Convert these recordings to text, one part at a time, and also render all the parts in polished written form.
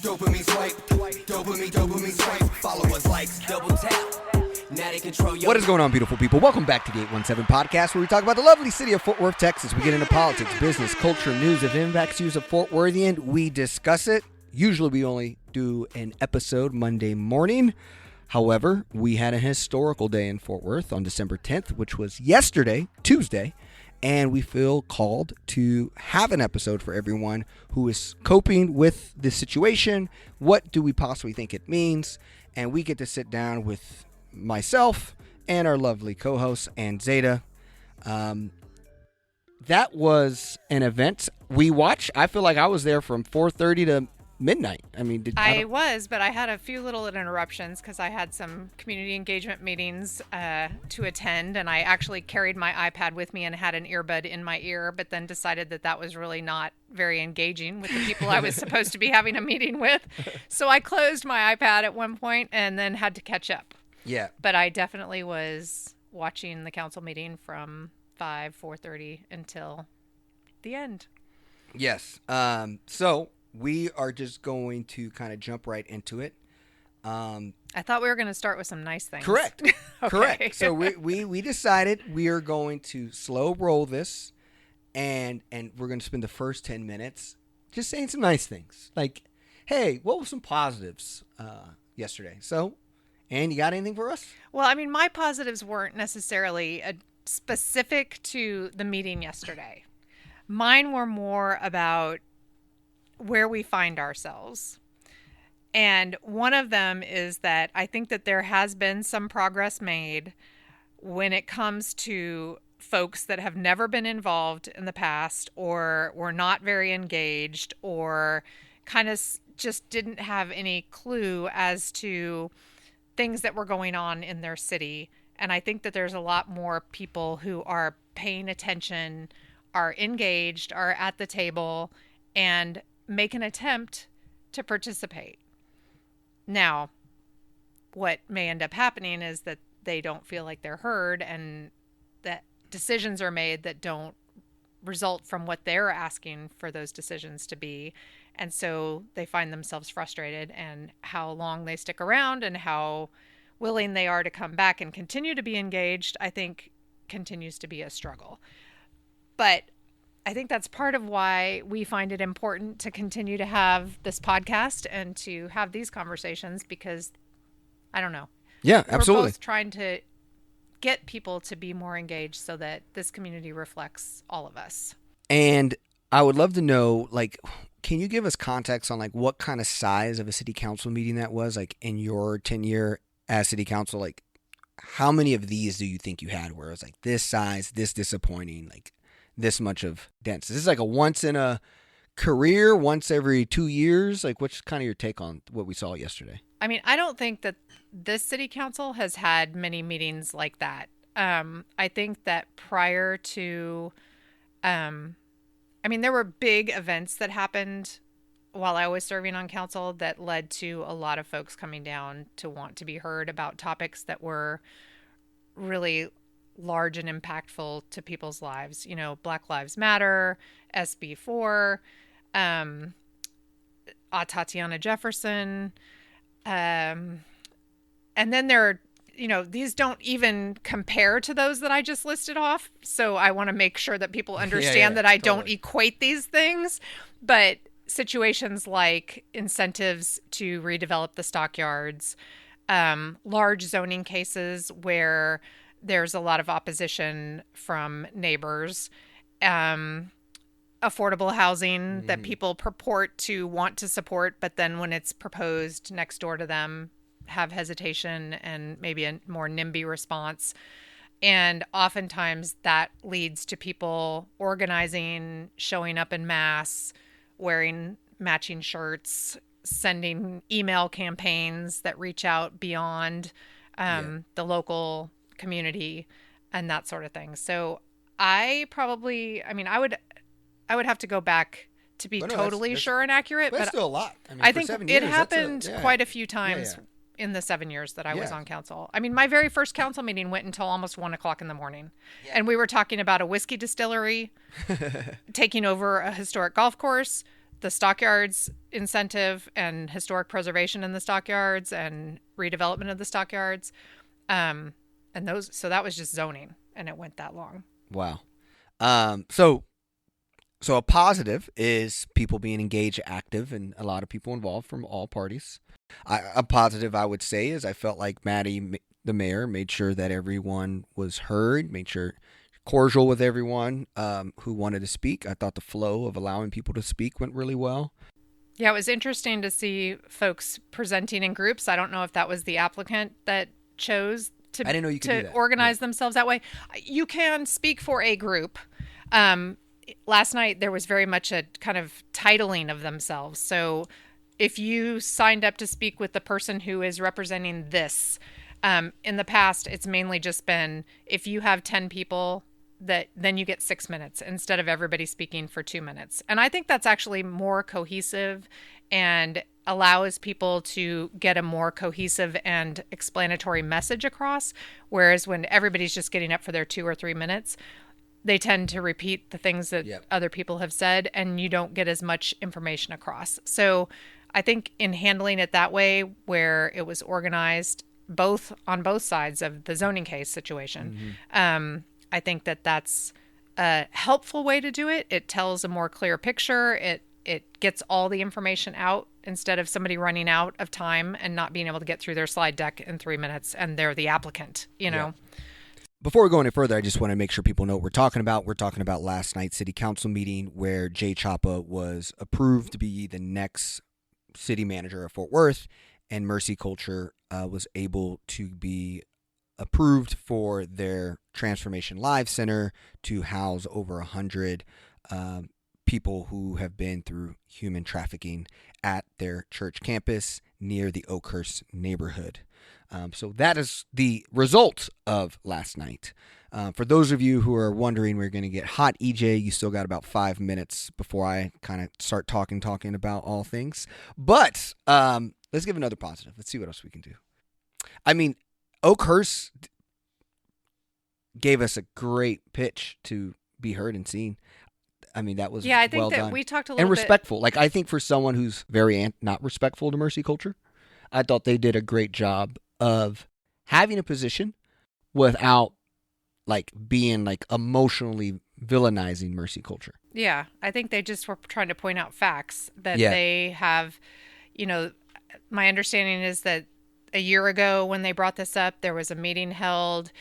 Dopamine swipe, dopamine swipe. Followers, likes, double tap. Now they control your... What is going on, beautiful people? Welcome back to the 817 Podcast, where we talk about the lovely city of Fort Worth, Texas. We get into politics, business, culture, news, if it impacts you of Fort Worthian, we discuss it. Usually we only do an episode Monday morning. However, we had a historical day in Fort Worth on December 10th, which was yesterday, Tuesday, and we feel called to have an episode for everyone who is coping with this situation. What do we possibly think it means? And we get to sit down with myself and our lovely co-host, and Zeta. That was an event we watched. I feel like I was there from 4:30 to midnight. I mean, I was, but I had a few little interruptions because I had some community engagement meetings to attend, and I actually carried my iPad with me and had an earbud in my ear, but then decided that that was really not very engaging with the people I was supposed to be having a meeting with. So I closed my iPad at one point and then had to catch up. Yeah. But I definitely was watching the council meeting from 4:30 until the end. Yes. So we are just going to kind of jump right into it. I thought we were going to start with some nice things. Correct. Okay. Correct. So we decided we are going to slow roll this, and we're going to spend the first 10 minutes just saying some nice things. Like, hey, what were some positives yesterday? So, and you got anything for us? Well, I mean, my positives weren't necessarily specific to the meeting yesterday. Mine were more about where we find ourselves. And one of them is that I think that there has been some progress made when it comes to folks that have never been involved in the past, or were not very engaged, or kind of just didn't have any clue as to things that were going on in their city. And I think that there's a lot more people who are paying attention, are engaged, are at the table, and make an attempt to participate. Now, what may end up happening is that they don't feel like they're heard, and that decisions are made that don't result from what they're asking for those decisions to be. And so they find themselves frustrated, and how long they stick around and how willing they are to come back and continue to be engaged, I think continues to be a struggle. But I think that's part of why we find it important to continue to have this podcast and to have these conversations, because I don't know. Yeah, absolutely. We're both trying to get people to be more engaged so that this community reflects all of us. And I would love to know, like, can you give us context on like what kind of size of a city council meeting that was, like in your tenure as city council? Like, how many of these do you think you had where it was like this size, this disappointing, like this much of dense? Is this like a once in a career, once every 2 years? Like, what's kind of your take on what we saw yesterday? I mean, I don't think that this city council has had many meetings like that. I think that prior to, I mean, there were big events that happened while I was serving on council that led to a lot of folks coming down to want to be heard about topics that were really large and impactful to people's lives. You know, Black Lives Matter, SB4, Tatiana Jefferson. And then there are, you know, these don't even compare to those that I just listed off. So I want to make sure that people understand that I don't equate these things. But situations like incentives to redevelop the stockyards, large zoning cases where there's a lot of opposition from neighbors, affordable housing that people purport to want to support, but then when it's proposed next door to them, have hesitation and maybe a more NIMBY response. And oftentimes that leads to people organizing, showing up in mass, wearing matching shirts, sending email campaigns that reach out beyond the local community and that sort of thing. So I would have to go back to be totally sure and accurate. But that's still a lot. I mean, I think it happened quite a few times in the 7 years that I was on council. I mean, my very first council meeting went until almost 1 o'clock in the morning. Yeah. And we were talking about a whiskey distillery taking over a historic golf course, the stockyards incentive and historic preservation in the stockyards and redevelopment of the stockyards. So that was just zoning, and it went that long. Wow. So a positive is people being engaged, active, and a lot of people involved from all parties. A positive, I would say, is I felt like Maddie, the mayor, made sure that everyone was heard, made sure cordial with everyone who wanted to speak. I thought the flow of allowing people to speak went really well. Yeah, it was interesting to see folks presenting in groups. I don't know if that was the applicant that chose to, I didn't know you could do that. Organize themselves that way. You can speak for a group. Last night, there was very much a kind of titling of themselves. So if you signed up to speak with the person who is representing this, in the past, it's mainly just been if you have 10 people, then you get 6 minutes instead of everybody speaking for 2 minutes. And I think that's actually more cohesive and allows people to get a more cohesive and explanatory message across. Whereas when everybody's just getting up for their 2 or 3 minutes, they tend to repeat the things that other people have said, and you don't get as much information across. So I think in handling it that way, where it was organized on both sides of the zoning case situation, I think that's a helpful way to do it. It tells a more clear picture. It gets all the information out instead of somebody running out of time and not being able to get through their slide deck in 3 minutes, and they're the applicant, you know. Before we go any further, I just want to make sure people know what we're talking about. We're talking about last night's city council meeting where Jay Chapa was approved to be the next city manager of Fort Worth, and Mercy Culture was able to be approved for their Transformation Live Center to house over 100 people who have been through human trafficking at their church campus near the Oakhurst neighborhood. So that is the result of last night. For those of you who are wondering, we're going to get hot. EJ, you still got about 5 minutes before I kind of start talking about all things. But let's give another positive. Let's see what else we can do. I mean, Oakhurst gave us a great pitch to be heard and seen. I mean, that was I think well that done. we talked a little and bit respectful. Like, I think for someone who's very not respectful to Mercy Culture, I thought they did a great job of having a position without like being like emotionally villainizing Mercy Culture. Yeah, I think they just were trying to point out facts that they have. You know, my understanding is that a year ago when they brought this up, there was a meeting held.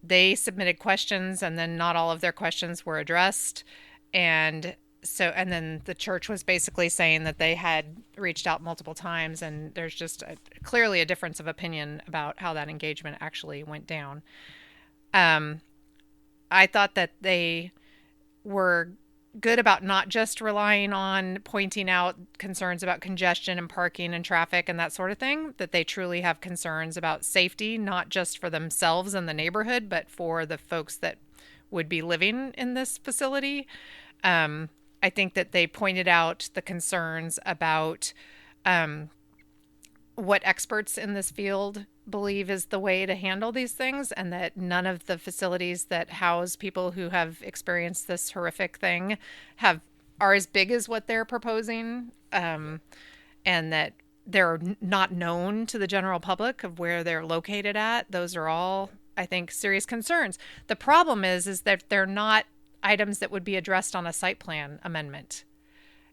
They submitted questions, and then not all of their questions were addressed. And then the church was basically saying that they had reached out multiple times, and there's just clearly a difference of opinion about how that engagement actually went down. I thought that they were good about not just relying on pointing out concerns about congestion and parking and traffic and that sort of thing, that they truly have concerns about safety, not just for themselves and the neighborhood, but for the folks that would be living in this facility. I think that they pointed out the concerns about what experts in this field believe is the way to handle these things, and that none of the facilities that house people who have experienced this horrific thing are as big as what they're proposing, and that they're not known to the general public of where they're located at. Those are all, I think, serious concerns. The problem is that they're not items that would be addressed on a site plan amendment.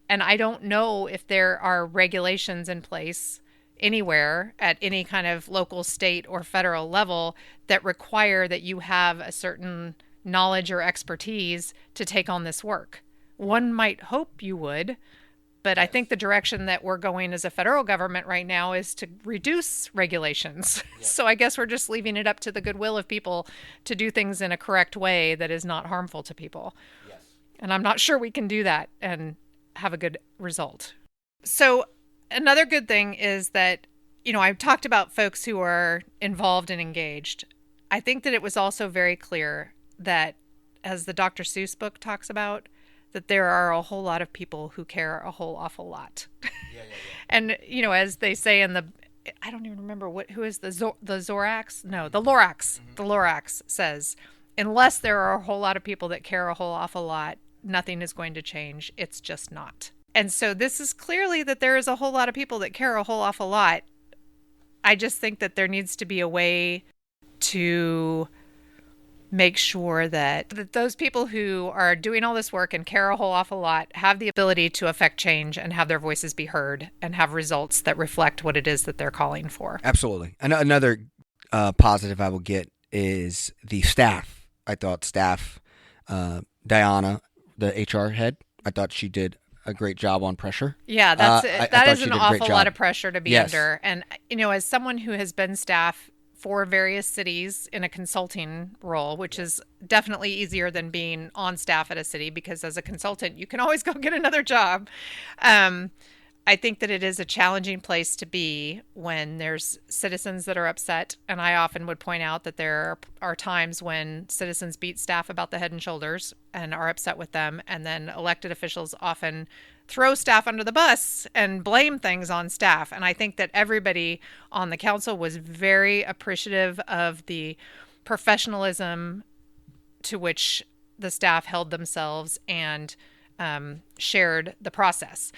And I don't know if there are regulations in place anywhere at any kind of local, state, or federal level that require that you have a certain knowledge or expertise to take on this work. One might hope you would, but I think the direction that we're going as a federal government right now is to reduce regulations. So I guess we're just leaving it up to the goodwill of people to do things in a correct way that is not harmful to people. Yes. And I'm not sure we can do that and have a good result. So another good thing is that, I've talked about folks who are involved and engaged. I think that it was also very clear that, as the Dr. Seuss book talks about, that there are a whole lot of people who care a whole awful lot. And, as they say in I don't even remember who is the Zorax? No, the Lorax. The Lorax says, unless there are a whole lot of people that care a whole awful lot, nothing is going to change. It's just not. And so this is clearly that there is a whole lot of people that care a whole awful lot. I just think that there needs to be a way to make sure that those people who are doing all this work and care a whole awful lot have the ability to affect change and have their voices be heard and have results that reflect what it is that they're calling for. Absolutely. Another positive I will get is the staff. I thought staff, Diana, the HR head, I thought she did a great job on pressure. Yeah, that is an awful lot of pressure to be Yes. under. And, as someone who has been staff for various cities in a consulting role, which is definitely easier than being on staff at a city, because as a consultant, you can always go get another job. I think that it is a challenging place to be when there's citizens that are upset. And I often would point out that there are times when citizens beat staff about the head and shoulders and are upset with them. And then elected officials often throw staff under the bus and blame things on staff. And I think that everybody on the council was very appreciative of the professionalism to which the staff held themselves and shared the process.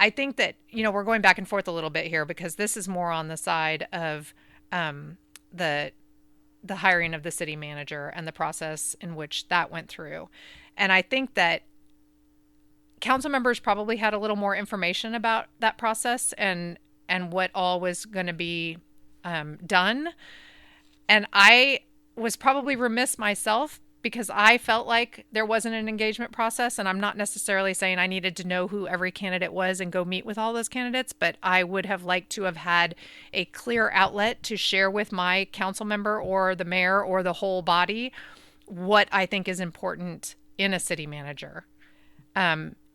I think that, we're going back and forth a little bit here because this is more on the side of the hiring of the city manager and the process in which that went through. And I think that council members probably had a little more information about that process and what all was going to be done. And I was probably remiss myself because I felt like there wasn't an engagement process. And I'm not necessarily saying I needed to know who every candidate was and go meet with all those candidates, but I would have liked to have had a clear outlet to share with my council member or the mayor or the whole body what I think is important in a city manager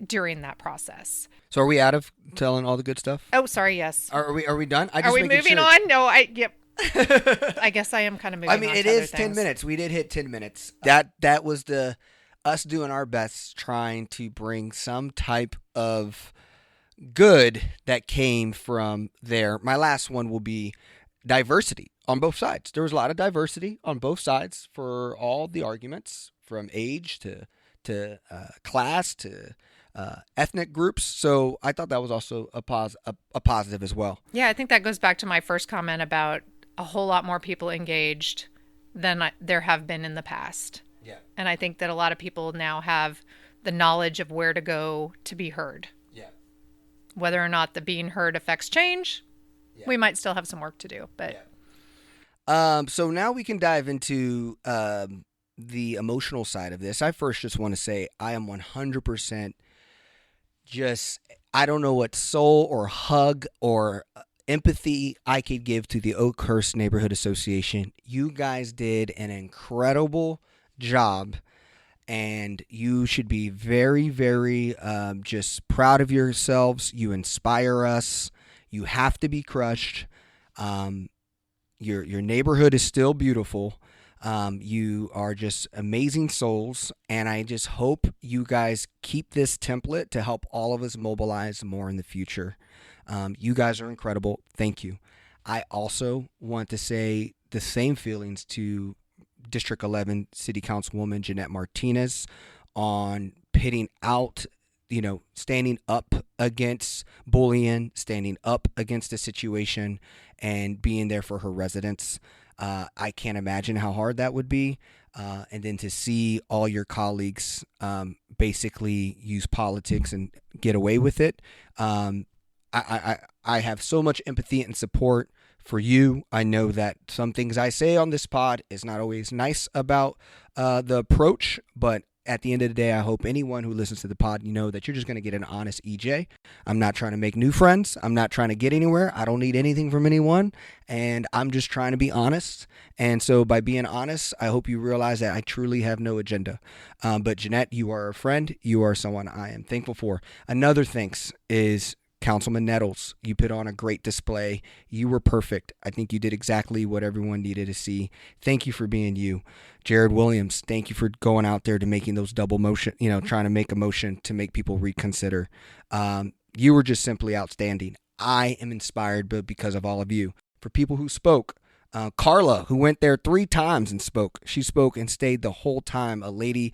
during that process. So are we out of telling all the good stuff? Oh, sorry. Yes. Are we done? Are we moving on? No, yep. I guess I am kind of moving on. I mean, to it other is 10 things. minutes. We did hit 10 minutes. That was us doing our best trying to bring some type of good that came from there. My last one will be diversity on both sides. There was a lot of diversity on both sides for all the arguments, from age to class to ethnic groups. So I thought that was also a positive as well. Yeah, I think that goes back to my first comment about a whole lot more people engaged than there have been in the past. Yeah. And I think that a lot of people now have the knowledge of where to go to be heard. Yeah. Whether or not the being heard affects change, Yeah. we might still have some work to do. But So now we can dive into the emotional side of this. I first just want to say I am 100% I don't know what soul or hug or empathy I could give to the Oakhurst Neighborhood Association. You guys did an incredible job, and you should be very, very just proud of yourselves. You inspire us. You have to be crushed. Your neighborhood is still beautiful. You are just amazing souls, and I just hope you guys keep this template to help all of us mobilize more in the future. You guys are incredible. Thank you. I also want to say the same feelings to District 11 City Councilwoman Jeanette Martinez on pitting out, standing up against bullying, standing up against the situation, and being there for her residents. I can't imagine how hard that would be. And then to see all your colleagues basically use politics and get away with it. I have so much empathy and support for you. I know that some things I say on this pod is not always nice about the approach, but at the end of the day, I hope anyone who listens to the pod, that you're just going to get an honest EJ. I'm not trying to make new friends. I'm not trying to get anywhere. I don't need anything from anyone, and I'm just trying to be honest. And so by being honest, I hope you realize that I truly have no agenda. But Jeanette, you are a friend. You are someone I am thankful for. Another thanks is Councilman Nettles. You put on a great display. You were perfect. I think you did exactly what everyone needed to see. Thank you for being you. Jared Williams, thank you for going out there to making those double motion, trying to make a motion to make people reconsider. You were just simply outstanding. I am inspired, but because of all of you. For people who spoke, Carla, who went there 3 times and spoke. She spoke and stayed the whole time. A lady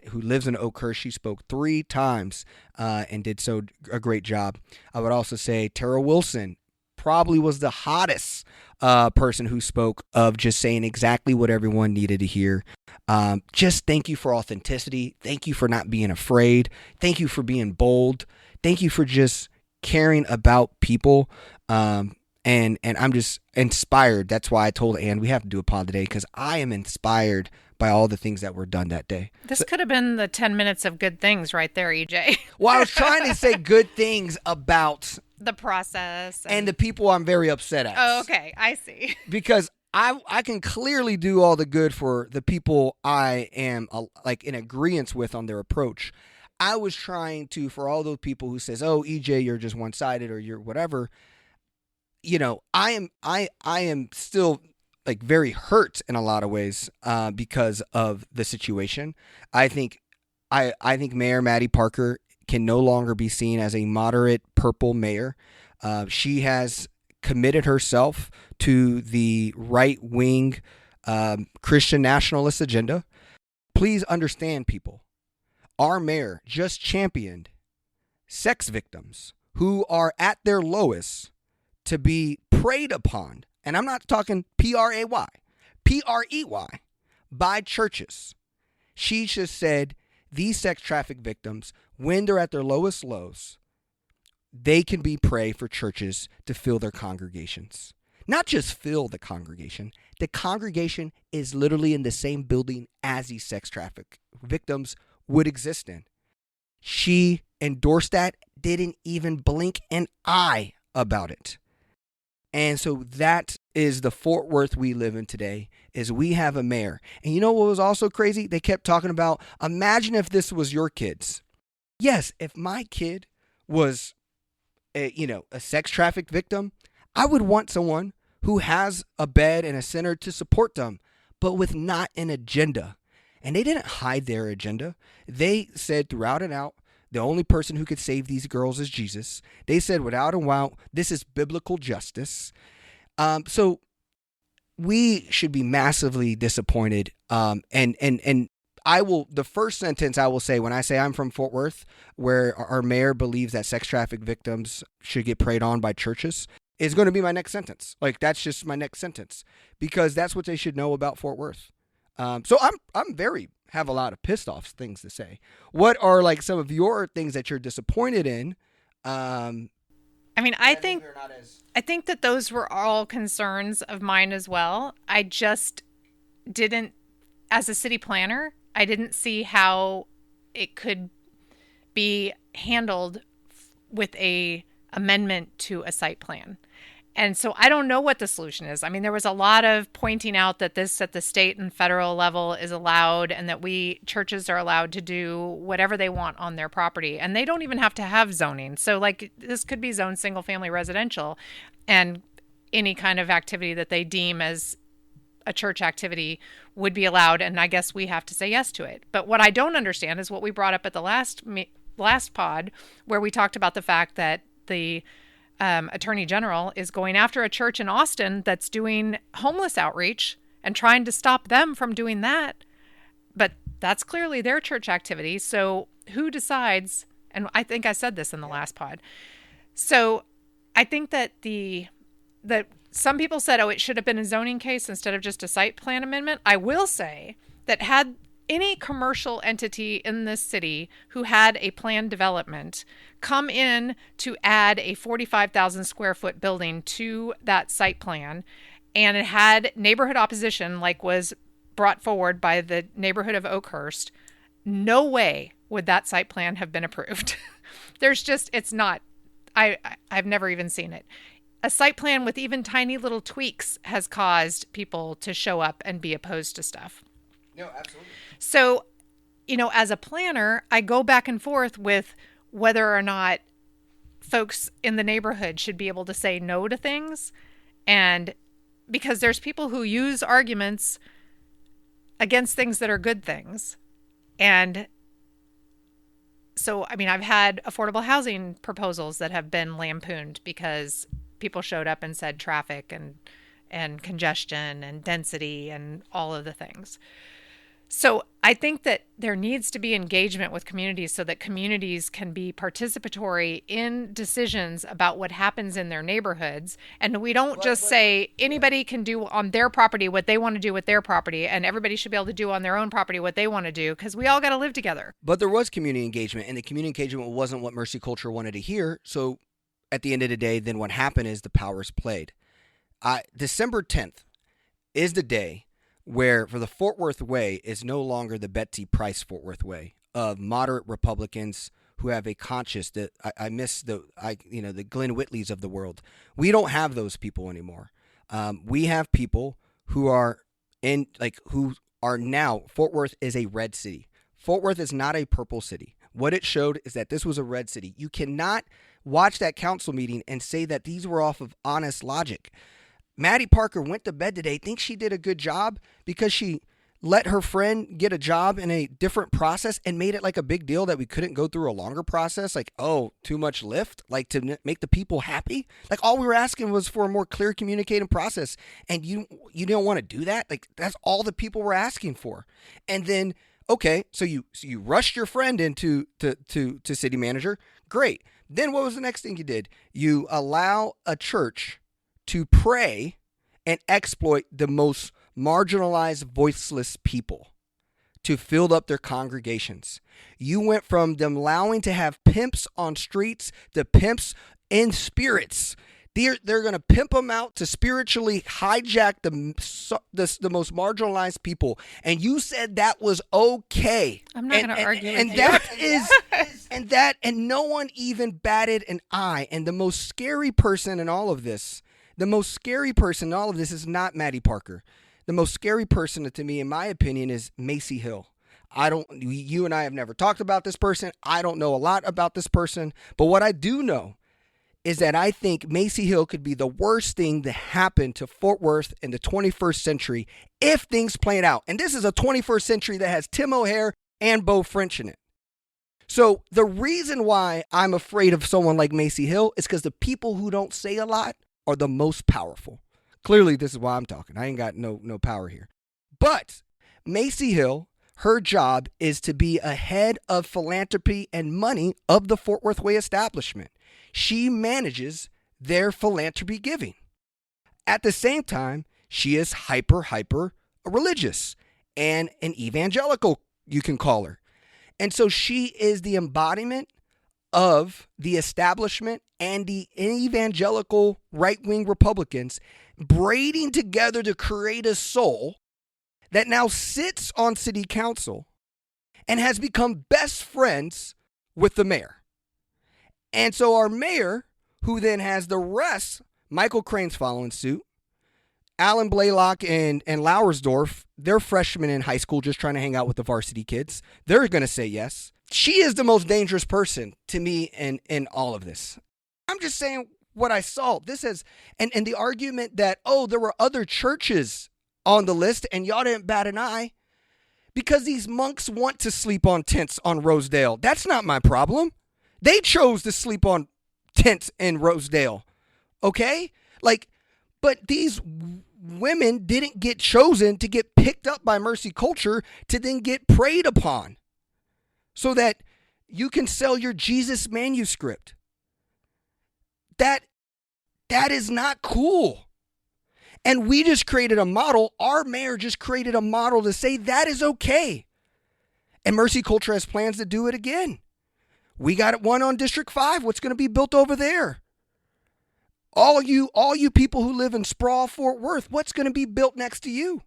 who lives in Oakhurst, she spoke 3 times and did so a great job. I would also say Tara Wilson probably was the hottest person who spoke, of just saying exactly what everyone needed to hear. Just thank you for authenticity. Thank you for not being afraid. Thank you for being bold. Thank you for just caring about people. And I'm just inspired. That's why I told Ann we have to do a pod today, because I am inspired by all the things that were done that day. This could have been the 10 minutes of good things right there, EJ. Well, I was trying to say good things about the process. And the people I'm very upset at. Oh, okay. I see. Because I can clearly do all the good for the people I am like in agreement with on their approach. I was trying to, for all those people who says, oh, EJ, you're just one-sided or you're whatever, you know, I am still like very hurt in a lot of ways because of the situation. I think Mayor Maddie Parker can no longer be seen as a moderate purple mayor. She has committed herself to the right-wing Christian nationalist agenda. Please understand, people. Our mayor just championed sex victims who are at their lowest to be preyed upon, and I'm not talking P-R-A-Y, P-R-E-Y, by churches. She just said these sex traffic victims, when they're at their lowest lows, they can be prey for churches to fill their congregations. Not just fill the congregation is literally in the same building as these sex traffic victims would exist in. She endorsed that, didn't even blink an eye about it. And so that is the Fort Worth we live in today, is we have a mayor. And you know what was also crazy? They kept talking about, imagine if this was your kids. Yes, if my kid was a sex trafficked victim, I would want someone who has a bed and a center to support them, but with not an agenda. And they didn't hide their agenda. They said throughout and out, the only person who could save these girls is Jesus. They said without a doubt, this is biblical justice. So we should be massively disappointed. And I will, the first sentence I will say when I say I'm from Fort Worth, where our mayor believes that sex traffic victims should get preyed on by churches, is going to be my next sentence. Like, that's just my next sentence, because that's what they should know about Fort Worth. So I'm have a lot of pissed off things to say. What are like some of your things that you're disappointed in? I think that those were all concerns of mine as well. I just didn't, as a city planner, I didn't see how it could be handled with a amendment to a site plan. And so I don't know what the solution is. I mean, there was a lot of pointing out that this at the state and federal level is allowed, and that churches are allowed to do whatever they want on their property. And they don't even have to have zoning. So like, this could be zoned single family residential, and any kind of activity that they deem as a church activity would be allowed. And I guess we have to say yes to it. But what I don't understand is what we brought up at the last pod, where we talked about the fact that the Attorney General is going after a church in Austin that's doing homeless outreach and trying to stop them from doing that. But that's clearly their church activity. So who decides? And I think I said this in the last pod. So I think that that some people said, oh, it should have been a zoning case instead of just a site plan amendment. I will say that had any commercial entity in this city who had a planned development come in to add a 45,000 square foot building to that site plan, and it had neighborhood opposition, like was brought forward by the neighborhood of Oakhurst, no way would that site plan have been approved. It's not, I've never even seen it. A site plan with even tiny little tweaks has caused people to show up and be opposed to stuff. No, absolutely. So, as a planner, I go back and forth with whether or not folks in the neighborhood should be able to say no to things. And because there's people who use arguments against things that are good things. And so, I've had affordable housing proposals that have been lampooned because people showed up and said traffic and and congestion and density and all of the things. So I think that there needs to be engagement with communities so that communities can be participatory in decisions about what happens in their neighborhoods. And we don't just say anybody can do on their property what they want to do with their property, and everybody should be able to do on their own property what they want to do, because we all got to live together. But there was community engagement, and the community engagement wasn't what Mercy Culture wanted to hear. So at the end of the day, then what happened is the powers played. December 10th is the day where for the Fort Worth way is no longer the Betsy Price Fort Worth way of moderate Republicans who have a conscience that I miss the Glenn Whitleys of the world. We don't have those people anymore. We have people who are now Fort Worth is a red city. Fort Worth is not a purple city. What it showed is that this was a red city. You cannot watch that council meeting and say that these were off of honest logic. Maddie Parker went to bed today, thinks she did a good job because she let her friend get a job in a different process and made it like a big deal that we couldn't go through a longer process. Like, oh, too much lift, like to make the people happy. Like all we were asking was for a more clear communicating process. And you don't want to do that. Like that's all the people were asking for. And then, okay, so you rushed your friend into to city manager. Great. Then what was the next thing you did? You allow a church to pray and exploit the most marginalized, voiceless people to fill up their congregations. You went from them allowing to have pimps on streets to pimps in spirits. They're going to pimp them out to spiritually hijack the most marginalized people. And you said that was okay. I'm not going to argue with and you. That is, and no one even batted an eye. And the most scary person in all of this, is not Maddie Parker. The most scary person to me, in my opinion, is Macy Hill. You and I have never talked about this person. I don't know a lot about this person. But what I do know is that I think Macy Hill could be the worst thing to happen to Fort Worth in the 21st century if things played out. And this is a 21st century that has Tim O'Hare and Beau French in it. So the reason why I'm afraid of someone like Macy Hill is because the people who don't say a lot are the most powerful. Clearly, this is why I'm talking. I ain't got no power here. But Macy Hill, her job is to be a head of philanthropy and money of the Fort Worth Way establishment. She manages their philanthropy giving. At the same time, she is hyper religious and an evangelical, you can call her. And so she is the embodiment of the establishment and the evangelical right-wing Republicans braiding together to create a soul that now sits on city council and has become best friends with the mayor. And so our mayor, who then has the rest, Michael Crane's following suit, Alan Blaylock and Lauersdorf, they're freshmen in high school just trying to hang out with the varsity kids. They're going to say yes. She is the most dangerous person to me in all of this. I'm just saying what I saw. This is, and the argument that, oh, there were other churches on the list and y'all didn't bat an eye because these monks want to sleep on tents on Rosedale. That's not my problem. They chose to sleep on tents in Rosedale. Okay? But these women didn't get chosen to get picked up by Mercy Culture to then get preyed upon so that you can sell your Jesus manuscript. That is not cool. And we just created a model. Our mayor just created a model to say that is okay. And Mercy Culture has plans to do it again. We got one on District 5. What's going to be built over there? All you people who live in sprawl Fort Worth, what's going to be built next to you?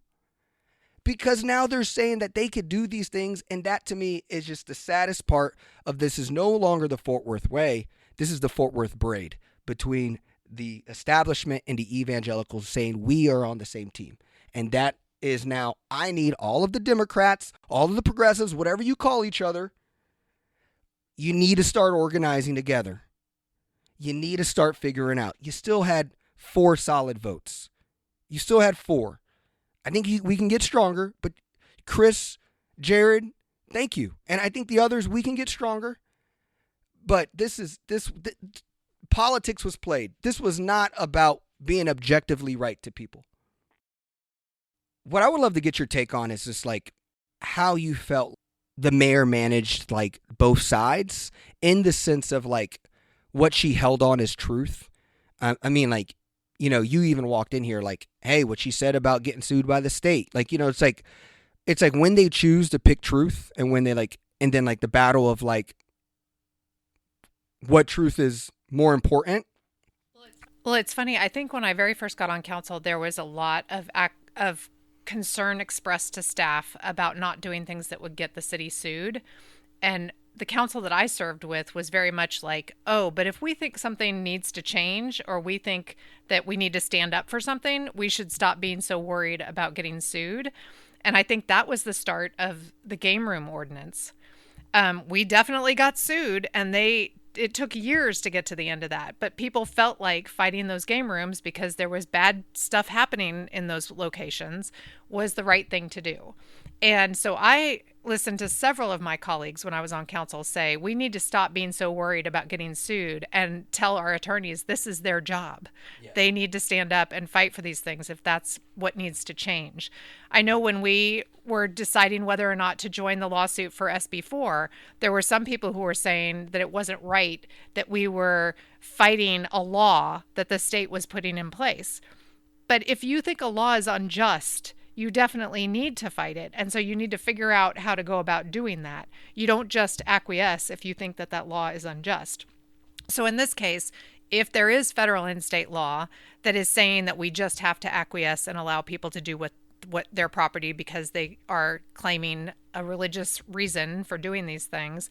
Because now they're saying that they could do these things, and that to me is just the saddest part of this. Is no longer the Fort Worth way. This is the Fort Worth braid between the establishment and the evangelicals saying we are on the same team. And that is now, I need all of the Democrats, all of the progressives, whatever you call each other, you need to start organizing together. You need to start figuring out. You still had 4 solid votes. You still had 4. I think we can get stronger, but Chris, Jared, thank you. And I think the others, we can get stronger. But politics was played. This was not about being objectively right to people. what I would love to get your take on is just like how you felt the mayor managed like both sides in the sense of like what she held on as truth. I mean, like, you know, you even walked in here like, hey, what she said about getting sued by the state. Like, you know, it's like when they choose to pick truth and when they like, and then like the battle of like what truth is more important. Well, it's funny. I think when I very first got on council, there was a lot of concern expressed to staff about not doing things that would get the city sued. And the council that I served with was very much like, oh, but if we think something needs to change or we think that we need to stand up for something, we should stop being so worried about getting sued. And I think that was the start of the game room ordinance. We definitely got sued, and it took years to get to the end of that. But people felt like fighting those game rooms because there was bad stuff happening in those locations was the right thing to do. And so I listened to several of my colleagues when I was on council say, we need to stop being so worried about getting sued and tell our attorneys this is their job. Yeah. They need to stand up and fight for these things if that's what needs to change. I know when we were deciding whether or not to join the lawsuit for SB4, there were some people who were saying that it wasn't right that we were fighting a law that the state was putting in place. But if you think a law is unjust, you definitely need to fight it. And so you need to figure out how to go about doing that. You don't just acquiesce if you think that that law is unjust. So in this case, if there is federal and state law that is saying that we just have to acquiesce and allow people to do what their property because they are claiming a religious reason for doing these things,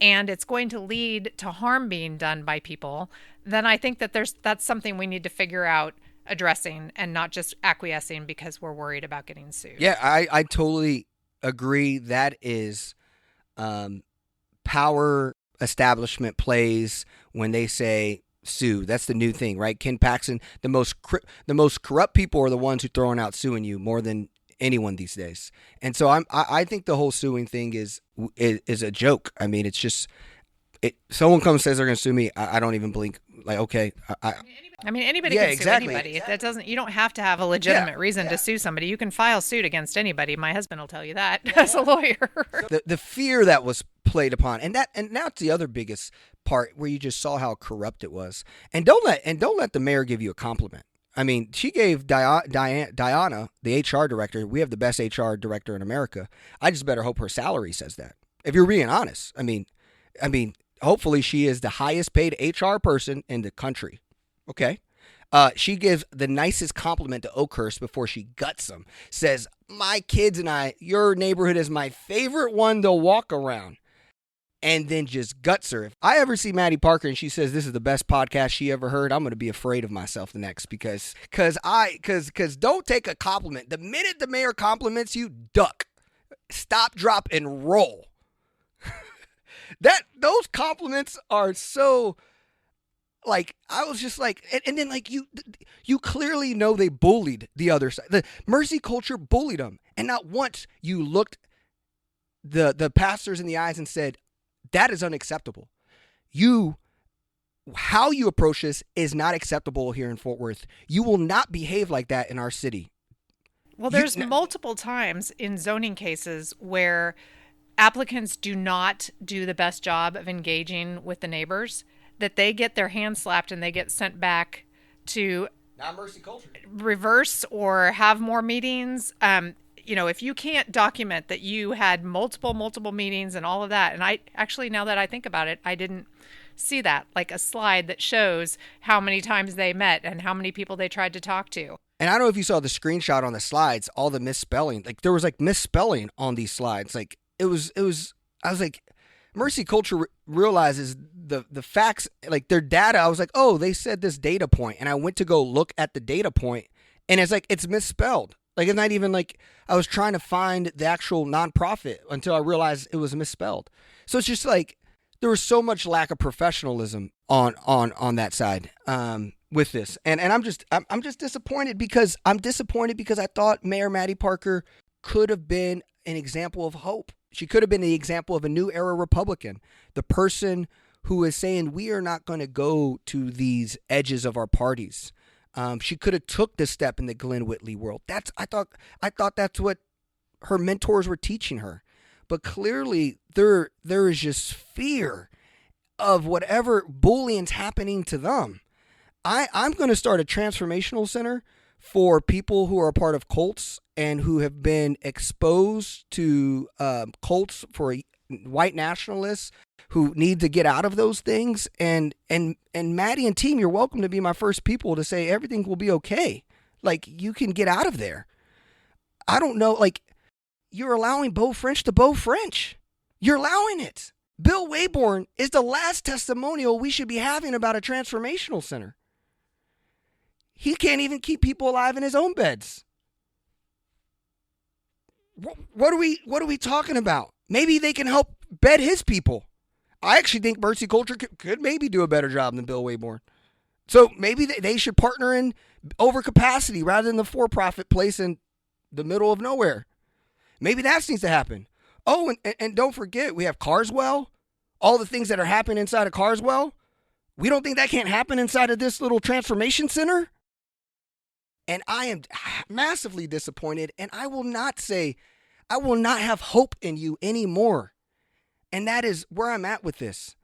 and it's going to lead to harm being done by people, then I think that that's something we need to figure out addressing and not just acquiescing because we're worried about getting sued. Yeah, I totally agree. That is power establishment plays when they say sue. That's the new thing, right? Ken Paxton, the most corrupt people are the ones who throwing out suing you more than anyone these days. And so I think the whole suing thing is a joke. I mean, it's just someone comes and says they're going to sue me, I don't even blink. Like, okay, anybody can sue anybody. That doesn't. You don't have to have a legitimate reason to sue somebody. You can file suit against anybody. My husband will tell you that as a lawyer. The fear that was played upon, and now it's the other biggest part where you just saw how corrupt it was. And don't let the mayor give you a compliment. I mean, she gave Diana, the HR director. We have the best HR director in America. I just better hope her salary says that. If you're being honest, I mean. Hopefully she is the highest paid HR person in the country. Okay. She gives the nicest compliment to Oakhurst before she guts them. Says, my kids and I, your neighborhood is my favorite one to walk around. And then just guts her. If I ever see Maddie Parker and she says this is the best podcast she ever heard, I'm going to be afraid of myself the next because don't take a compliment. The minute the mayor compliments you, duck. Stop, drop, and roll. Those compliments are so, like, I was just like, and then like you clearly know they bullied the other side. The mercy culture bullied them, and not once you looked the pastors in the eyes and said, that is unacceptable. How you approach this is not acceptable here in Fort Worth. You will not behave like that in our city. Well, there's multiple times in zoning cases where applicants do not do the best job of engaging with the neighbors, that they get their hands slapped and they get sent back to not mercy culture, reverse or have more meetings. If you can't document that you had multiple meetings and all of that, and I actually, now that I think about it, I didn't see that, like a slide that shows how many times they met and how many people they tried to talk to. And I don't know if you saw the screenshot on the slides, all the misspelling, like there was like misspelling on these slides. Like it was, I was like, mercy culture realizes the facts, like their data. I was like, oh, they said this data point. And I went to go look at the data point and it's like, it's misspelled. Like it's not even like I was trying to find the actual nonprofit until I realized it was misspelled. So it's just like, there was so much lack of professionalism on that side with this. And I'm just disappointed because I thought Mayor Maddie Parker could have been an example of hope. She could have been the example of a new era Republican, the person who is saying we are not going to go to these edges of our parties. She could have took this step in the Glenn Whitley world. I thought that's what her mentors were teaching her. But clearly there is just fear of whatever bullying's happening to them. I'm going to start a transformational center for people who are a part of cults and who have been exposed to cults for white nationalists who need to get out of those things. And Maddie and team, you're welcome to be my first people to say everything will be okay. Like, you can get out of there. I don't know, like, you're allowing Beau French to Beau French. You're allowing it. Bill Wayborn is the last testimonial we should be having about a transformational center. He can't even keep people alive in his own beds. What are we talking about? Maybe they can help bed his people. I actually think Mercy Culture could maybe do a better job than Bill Wayborn. So maybe they should partner in overcapacity rather than the for-profit place in the middle of nowhere. Maybe that needs to happen. Oh, and don't forget, we have Carswell. All the things that are happening inside of Carswell. We don't think that can't happen inside of this little transformation center? And I am massively disappointed, and I will not have hope in you anymore. And that is where I'm at with this.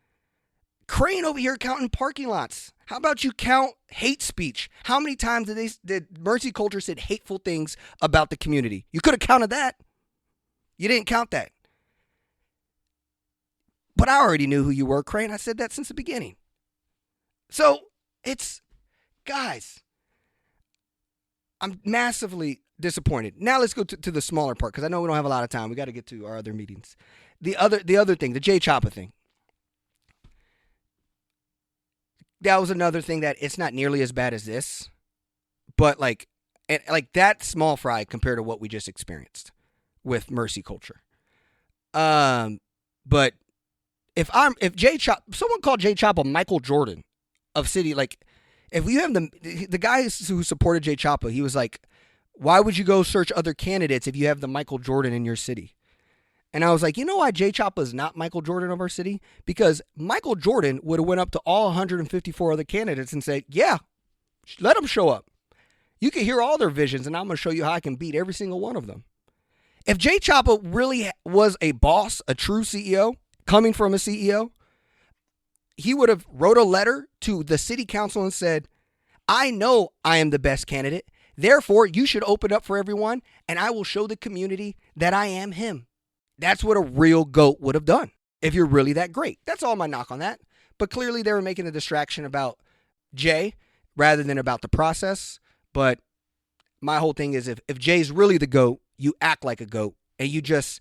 Crane over here counting parking lots. How about you count hate speech? How many times did Mercy Culture said hateful things about the community? You could have counted that. You didn't count that. But I already knew who you were, Crane. I said that since the beginning. So guys, I'm massively disappointed. Now let's go to the smaller part, because I know we don't have a lot of time. We got to get to our other meetings. The other thing, the Jay Chapa thing. That was another thing that it's not nearly as bad as this, but like that small fry compared to what we just experienced with Mercy Culture. But if Jay Chapa, someone called Jay Chapa Michael Jordan of City, like, if you have the guys who supported Jay Chapa, he was like, why would you go search other candidates if you have the Michael Jordan in your city? And I was like, you know why Jay Chapa is not Michael Jordan of our city? Because Michael Jordan would have went up to all 154 other candidates and said, yeah, let them show up. You can hear all their visions, and I'm going to show you how I can beat every single one of them. If Jay Chapa really was a boss, a true CEO, coming from a CEO, he would have wrote a letter to the city council and said, I know I am the best candidate. Therefore, you should open up for everyone, and I will show the community that I am him. That's what a real GOAT would have done, if you're really that great. That's all my knock on that. But clearly they were making a distraction about Jay rather than about the process. But my whole thing is, if Jay's really the GOAT, you act like a GOAT, and you just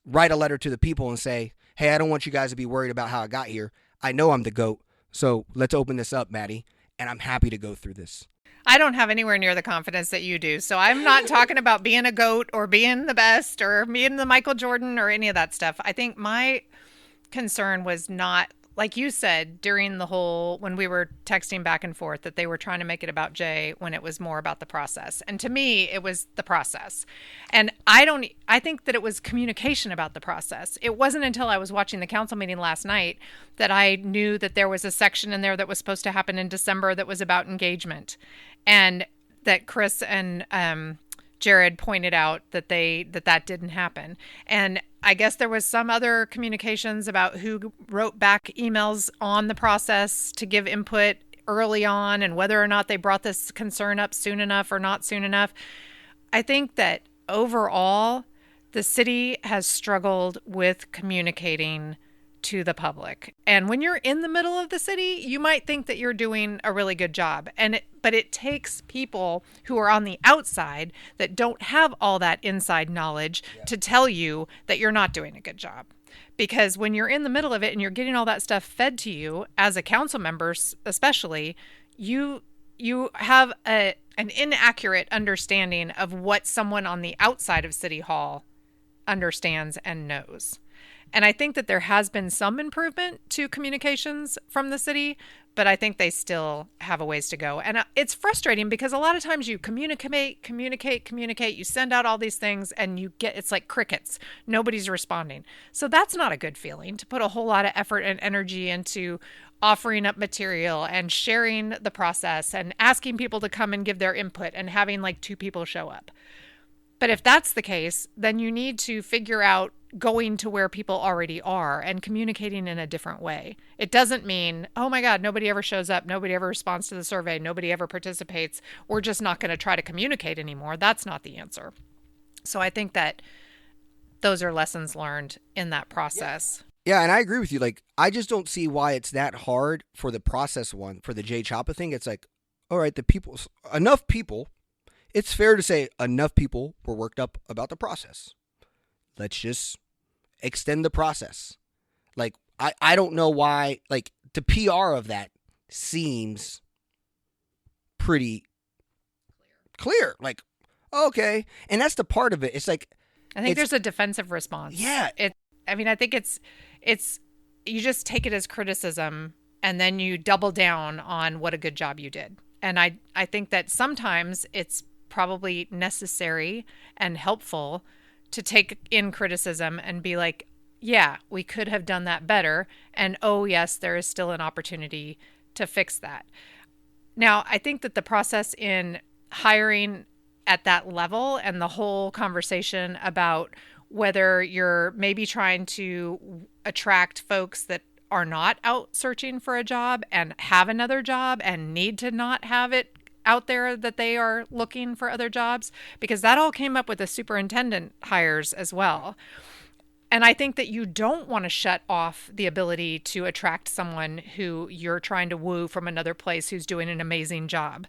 write a letter to the people and say, hey, I don't want you guys to be worried about how I got here. I know I'm the GOAT, so let's open this up, Maddie, and I'm happy to go through this. I don't have anywhere near the confidence that you do. So I'm not talking about being a GOAT or being the best or being the Michael Jordan or any of that stuff. I think my concern was not, like you said, during the whole, when we were texting back and forth, that they were trying to make it about Jay when it was more about the process. And to me, it was the process. And I think that it was communication about the process. It wasn't until I was watching the council meeting last night that I knew that there was a section in there that was supposed to happen in December that was about engagement. And that Chris and Jared pointed out that that didn't happen. And I guess there was some other communications about who wrote back emails on the process to give input early on and whether or not they brought this concern up soon enough or not soon enough. I think that overall, the city has struggled with communicating to the public. And when you're in the middle of the city, you might think that you're doing a really good job. But it takes people who are on the outside that don't have all that inside knowledge to tell you that you're not doing a good job. Because when you're in the middle of it and you're getting all that stuff fed to you as a council member, especially, you have an inaccurate understanding of what someone on the outside of City Hall understands and knows. And I think that there has been some improvement to communications from the city, but I think they still have a ways to go. And it's frustrating because a lot of times you communicate, you send out all these things and it's like crickets. Nobody's responding. So that's not a good feeling to put a whole lot of effort and energy into offering up material and sharing the process and asking people to come and give their input and having like 2 people show up. But if that's the case, then you need to figure out going to where people already are and communicating in a different way. It doesn't mean, oh my God, nobody ever shows up, nobody ever responds to the survey, nobody ever participates. We're just not going to try to communicate anymore. That's not the answer. So I think that those are lessons learned in that process. Yeah, and I agree with you. Like, I just don't see why it's that hard for the process one, for the Jay Chapa thing. It's like, all right, enough people, it's fair to say enough people were worked up about the process. Let's just extend the process. Like, I don't know why, like, the PR of that seems pretty clear. Like, okay. And that's the part of it. It's like, I think there's a defensive response. Yeah. I think it's you just take it as criticism and then you double down on what a good job you did. And I think that sometimes it's probably necessary and helpful to take in criticism and be like, yeah, we could have done that better. And oh, yes, there is still an opportunity to fix that. Now, I think that the process in hiring at that level and the whole conversation about whether you're maybe trying to attract folks that are not out searching for a job and have another job and need to not have it out there that they are looking for other jobs, because that all came up with the superintendent hires as well. And I think that you don't want to shut off the ability to attract someone who you're trying to woo from another place who's doing an amazing job.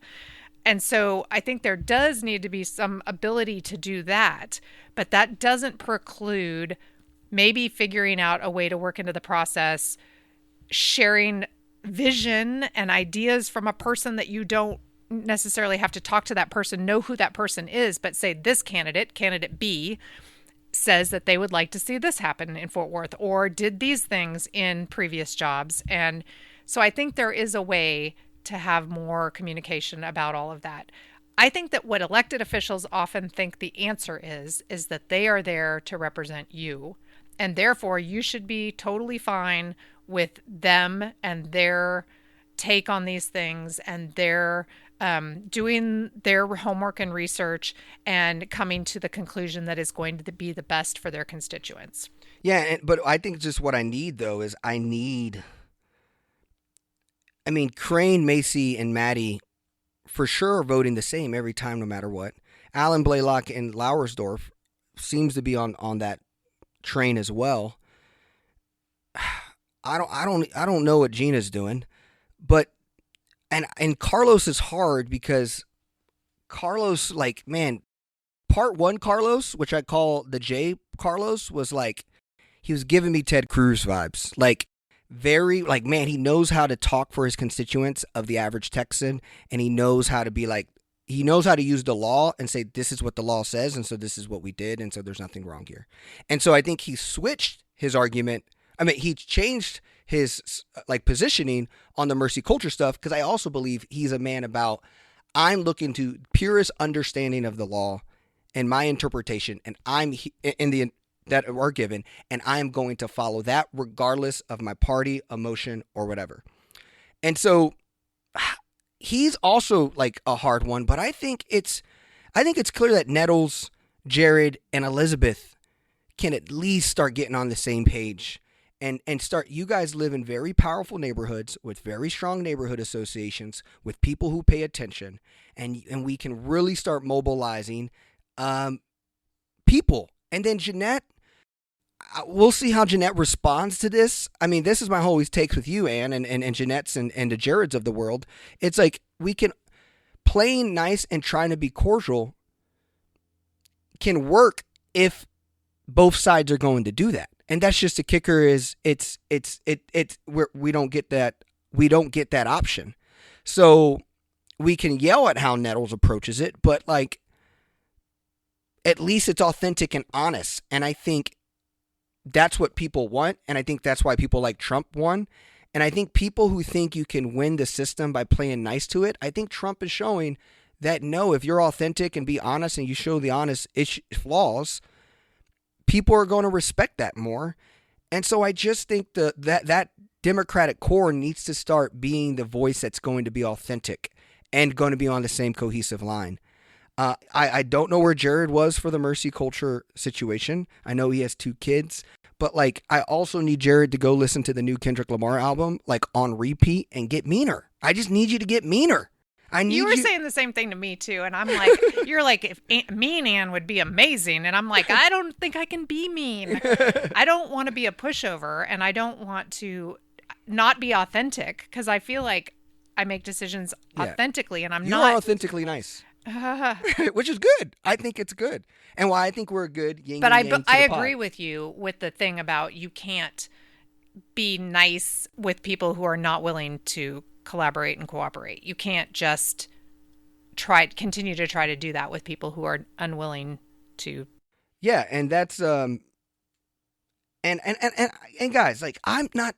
And so I think there does need to be some ability to do that, but that doesn't preclude maybe figuring out a way to work into the process, sharing vision and ideas from a person that you don't necessarily have to talk to that person, know who that person is, but say this candidate B, says that they would like to see this happen in Fort Worth or did these things in previous jobs. And so I think there is a way to have more communication about all of that. I think that what elected officials often think the answer is that they are there to represent you. And therefore, you should be totally fine with them and their take on these things and their doing their homework and research and coming to the conclusion that is going to be the best for their constituents. Yeah, but I think just what I need, though, is Crane, Macy, and Maddie for sure are voting the same every time, no matter what. Allen, Blaylock, and Lauersdorf seems to be on that train as well. I don't know what Gina's doing, but and Carlos is hard because Carlos, like, man, part one Carlos, which I call the J Carlos, was like, he was giving me Ted Cruz vibes. Like, very, like, man, he knows how to talk for his constituents of the average Texan, and he knows how to be like, he knows how to use the law and say, this is what the law says, and so this is what we did, and so there's nothing wrong here. And so I think he switched his argument. I mean, he changed his, like, positioning on the mercy culture stuff, because I also believe he's a man about, I'm looking to purest understanding of the law and my interpretation, and I'm in the that are given, and I am going to follow that regardless of my party, emotion, or whatever. And so he's also like a hard one, but I think it's clear that Nettles, Jared, and Elizabeth can at least start getting on the same page and start. You guys live in very powerful neighborhoods with very strong neighborhood associations with people who pay attention, and we can really start mobilizing people. And then Jeanette, we'll see how Jeanette responds to this. I mean, this is my always takes with you, Ann, and Jeanette's and the Jareds of the world. It's like, we can, playing nice and trying to be cordial can work if both sides are going to do that. And that's just the kicker, is we don't get that option. So we can yell at how Nettles approaches it, but like, at least it's authentic and honest. And I think that's what people want, and I think that's why people like Trump won. And I think people who think you can win the system by playing nice to it, I think Trump is showing that no, if you're authentic and be honest and you show the honest flaws, people are going to respect that more. And so I just think that Democratic core needs to start being the voice that's going to be authentic and going to be on the same cohesive line. I don't know where Jared was for the Mercy Culture situation. I know he has 2 kids, but like I also need Jared to go listen to the new Kendrick Lamar album like on repeat and get meaner. I just need you to get meaner. You were saying the same thing to me too, and I'm like, you're like, if mean Ann would be amazing, and I'm like, I don't think I can be mean. I don't want to be a pushover, and I don't want to not be authentic because I feel like I make decisions authentically, and you are authentically nice, which is good. I think it's good, and why I think we're a good yin but and yang I to the agree pod. with you with the thing about you can't be nice with people who are not willing to collaborate and cooperate. You can't just continue to try to do that with people who are unwilling to. Yeah, and that's and guys, like I'm not.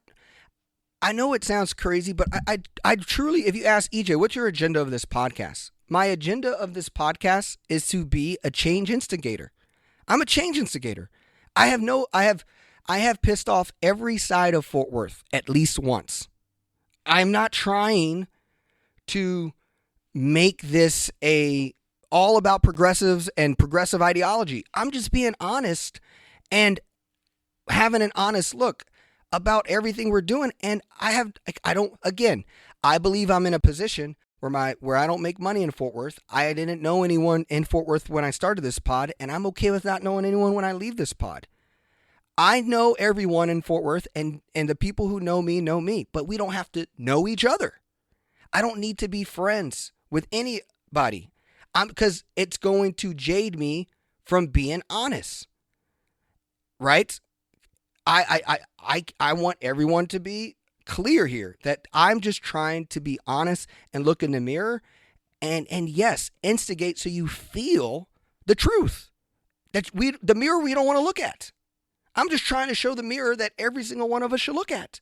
I know it sounds crazy, but I truly, if you ask EJ, what's your agenda of this podcast? My agenda of this podcast is to be a change instigator. I'm a change instigator. I have pissed off every side of Fort Worth at least once. I'm not trying to make this all about progressives and progressive ideology. I'm just being honest and having an honest look about everything we're doing. And I believe I'm in a position where I don't make money in Fort Worth. I didn't know anyone in Fort Worth when I started this pod, and I'm okay with not knowing anyone when I leave this pod. I know everyone in Fort Worth, and the people who know me, but we don't have to know each other. I don't need to be friends with anybody because it's going to jade me from being honest, right? I want everyone to be clear here that I'm just trying to be honest and look in the mirror and yes, instigate so you feel the truth. The mirror we don't want to look at. I'm just trying to show the mirror that every single one of us should look at.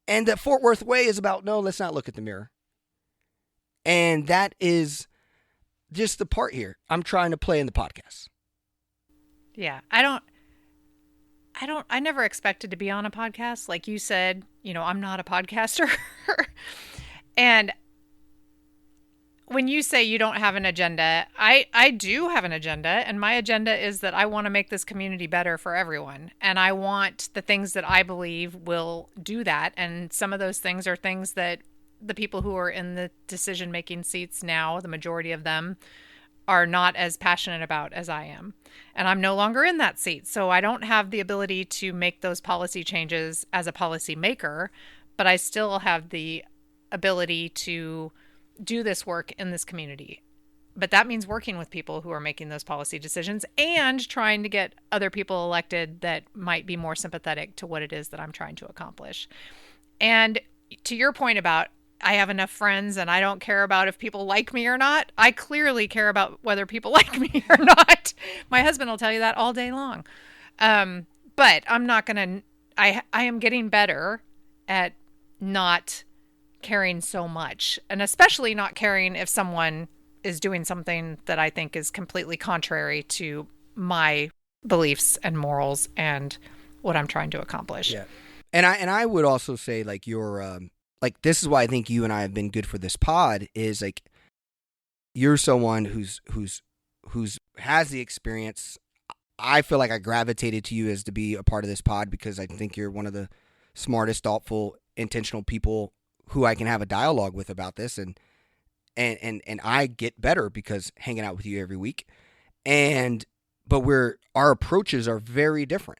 And that Fort Worth way is about, no, let's not look at the mirror. And that is just the part here I'm trying to play in the podcast. Yeah, I never expected to be on a podcast. Like you said, I'm not a podcaster. And when you say you don't have an agenda, I do have an agenda. And my agenda is that I want to make this community better for everyone. And I want the things that I believe will do that. And some of those things are things that the people who are in the decision-making seats now, the majority of them, are not as passionate about as I am. And I'm no longer in that seat. So I don't have the ability to make those policy changes as a policy maker, but I still have the ability to do this work in this community. But that means working with people who are making those policy decisions and trying to get other people elected that might be more sympathetic to what it is that I'm trying to accomplish. And to your point about I have enough friends and I don't care about if people like me or not. I clearly care about whether people like me or not. My husband will tell you that all day long. But I'm not going to, I am getting better at not caring so much, and especially not caring if someone is doing something that I think is completely contrary to my beliefs and morals and what I'm trying to accomplish. Yeah. And I would also say like your like this is why I think you and I have been good for this pod is like you're someone who's has the experience. I feel like I gravitated to you as to be a part of this pod because I think you're one of the smartest, thoughtful, intentional people who I can have a dialogue with about this, and I get better because hanging out with you every week. But our approaches are very different.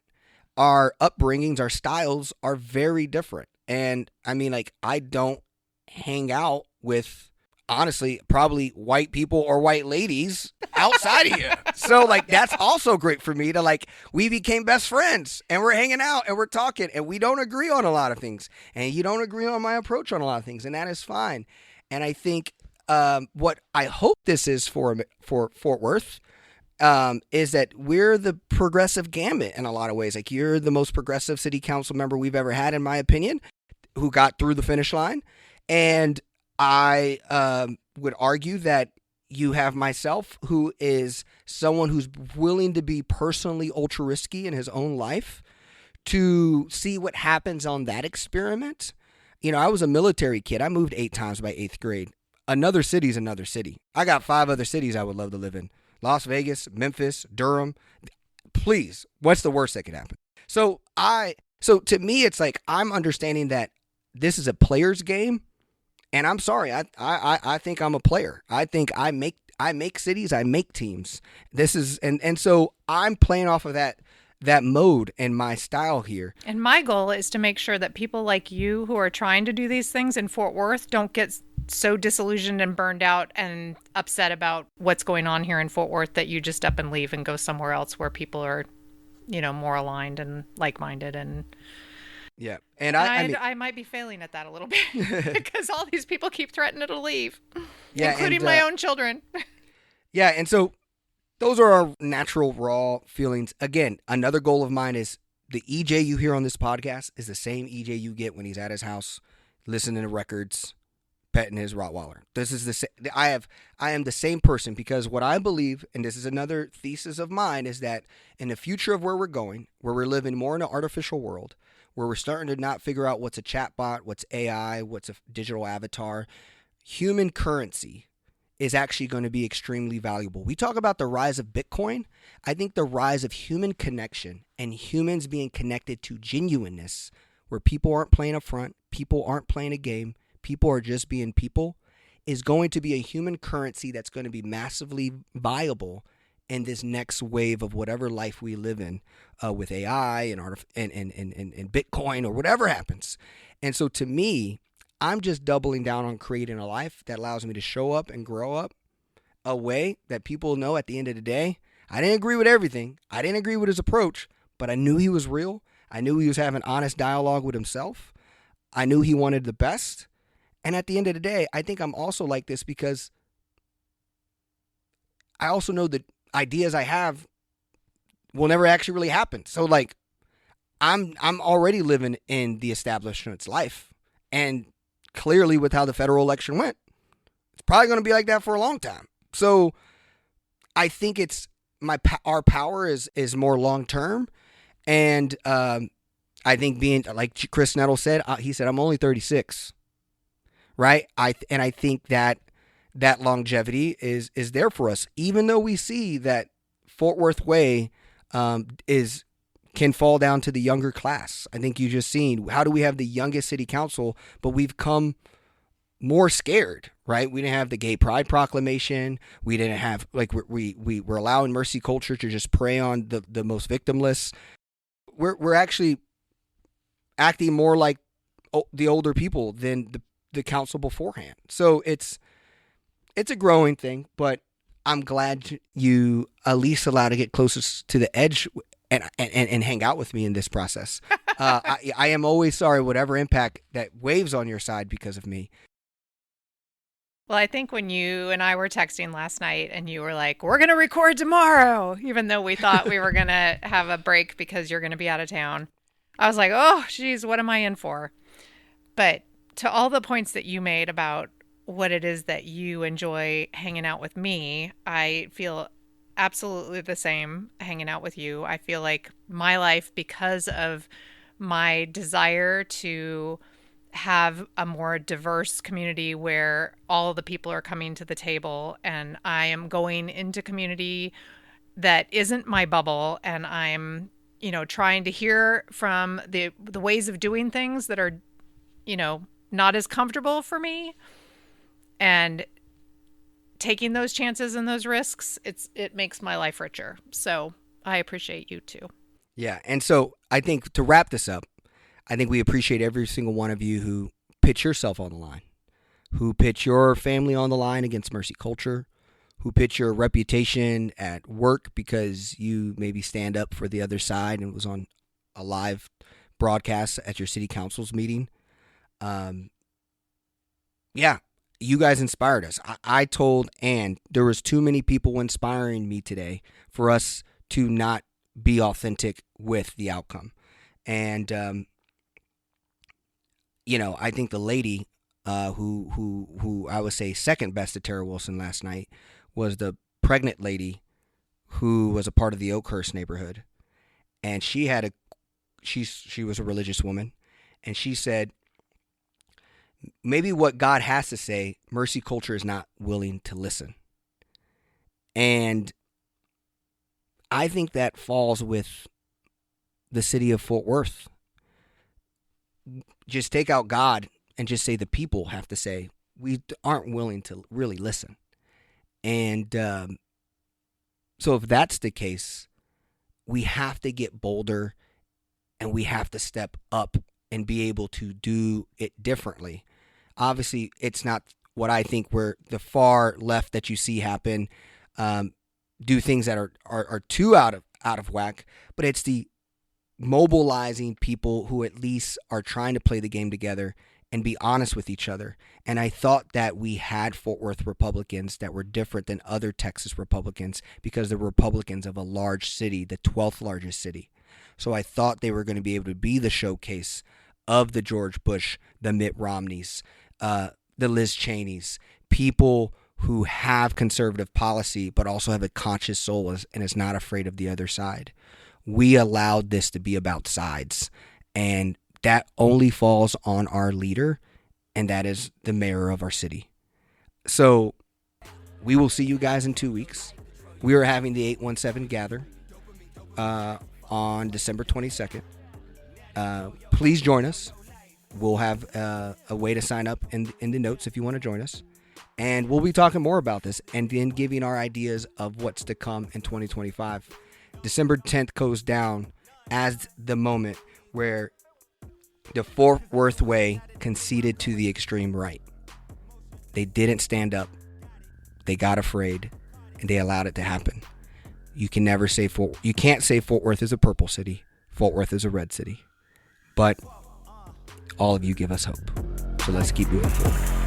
Our upbringings, our styles are very different. And I mean, like, I don't hang out with, honestly, probably white people or white ladies outside of you. So, like, that's also great for me to, like, we became best friends and we're hanging out and we're talking and we don't agree on a lot of things. And you don't agree on my approach on a lot of things. And that is fine. And I think what I hope this is for Fort Worth is that we're the progressive gamut in a lot of ways. Like, you're the most progressive city council member we've ever had, in my opinion, who got through the finish line. And I would argue that you have myself, who is someone who's willing to be personally ultra risky in his own life to see what happens on that experiment. I was a military kid. I moved 8 times by 8th grade. Another city's another city. I got 5 other cities I would love to live in. Las Vegas, Memphis, Durham. Please, what's the worst that could happen? So to me, it's like, I'm understanding that this is a player's game, and I'm sorry, I think I'm a player. I think I make cities, I make teams. This is and so I'm playing off of that mode and my style here. And my goal is to make sure that people like you who are trying to do these things in Fort Worth don't get so disillusioned and burned out and upset about what's going on here in Fort Worth that you just up and leave and go somewhere else where people are, more aligned and like-minded. And yeah, I might be failing at that a little bit because all these people keep threatening to leave, including my own children. Yeah, and so those are our natural, raw feelings. Again, another goal of mine is the EJ you hear on this podcast is the same EJ you get when he's at his house, listening to records, petting his Rottweiler. This is the same. I am the same person, because what I believe, and this is another thesis of mine, is that in the future of where we're going, where we're living more in an artificial world, where we're starting to not figure out what's a chatbot, what's AI, what's a digital avatar, human currency is actually going to be extremely valuable. We talk about the rise of Bitcoin. I think the rise of human connection and humans being connected to genuineness, where people aren't playing a front, people aren't playing a game, people are just being people, is going to be a human currency that's going to be massively viable in this next wave of whatever life we live in, with AI and Bitcoin or whatever happens. And so to me, I'm just doubling down on creating a life that allows me to show up and grow up a way that people know at the end of the day, I didn't agree with everything. I didn't agree with his approach, but I knew he was real. I knew he was having honest dialogue with himself. I knew he wanted the best. And at the end of the day, I think I'm also like this because I also know that ideas I have will never actually really happen. So like, I'm already living in the establishment's life. And clearly with how the federal election went, it's probably going to be like that for a long time. So I think it's our power is more long term. And I think being, like Chris Nettle said, he said, I'm only 36. Right. I think that longevity is there for us, even though we see that Fort Worth way can fall down to the younger class. I think you just seen, how do we have the youngest city council, but we've come more scared, right? We didn't have the gay pride proclamation. We didn't have, like, we were allowing mercy culture to just prey on the most victimless. We're actually acting more like the older people than the council beforehand. So it's a growing thing, but I'm glad you at least allowed to get closest to the edge and hang out with me in this process. I am always sorry whatever impact that waves on your side because of me. Well, I think when you and I were texting last night and you were like, we're going to record tomorrow, even though we thought we were going to have a break because you're going to be out of town, I was like, oh, geez, what am I in for? But to all the points that you made about what it is that you enjoy hanging out with me, I feel absolutely the same hanging out with you. I feel like my life, because of my desire to have a more diverse community where all the people are coming to the table, and I am going into community that isn't my bubble, and I'm, trying to hear from the ways of doing things that are, not as comfortable for me, and taking those chances and those risks, it makes my life richer. So I appreciate you too. Yeah. And so I think to wrap this up, I think we appreciate every single one of you who pitch yourself on the line, who pitch your family on the line against mercy culture, who pitch your reputation at work because you maybe stand up for the other side and was on a live broadcast at your city council's meeting. Yeah. you guys inspired us. I told Ann there was too many people inspiring me today for us to not be authentic with the outcome. And, I think the lady who I would say second best to Tara Wilson last night was the pregnant lady who was a part of the Oakhurst neighborhood. And she was a religious woman. And she said, maybe what God has to say, mercy culture is not willing to listen. And I think that falls with the city of Fort Worth. Just take out God and just say the people have to say, we aren't willing to really listen. And so if that's the case, we have to get bolder and we have to step up and be able to do it differently. Obviously, it's not what I think where the far left that you see happen do things that are too out of whack, but it's the mobilizing people who at least are trying to play the game together and be honest with each other. And I thought that we had Fort Worth Republicans that were different than other Texas Republicans because they're Republicans of a large city, the 12th largest city. So I thought they were going to be able to be the showcase of the George Bush, the Mitt Romneys, the Liz Cheneys, people who have conservative policy but also have a conscious soul and is not afraid of the other side. We allowed this to be about sides, and that only falls on our leader, and that is the mayor of our city. So we will see you guys in 2 weeks. We are having the 817 gather on December 22nd. Please join us. We'll have a way to sign up in the notes if you want to join us. And we'll be talking more about this and then giving our ideas of what's to come in 2025. December 10th goes down as the moment where the Fort Worth way conceded to the extreme right. They didn't stand up. They got afraid, and they allowed it to happen. You can't say Fort Worth is a purple city. Fort Worth is a red city. But all of you give us hope. So let's keep moving forward.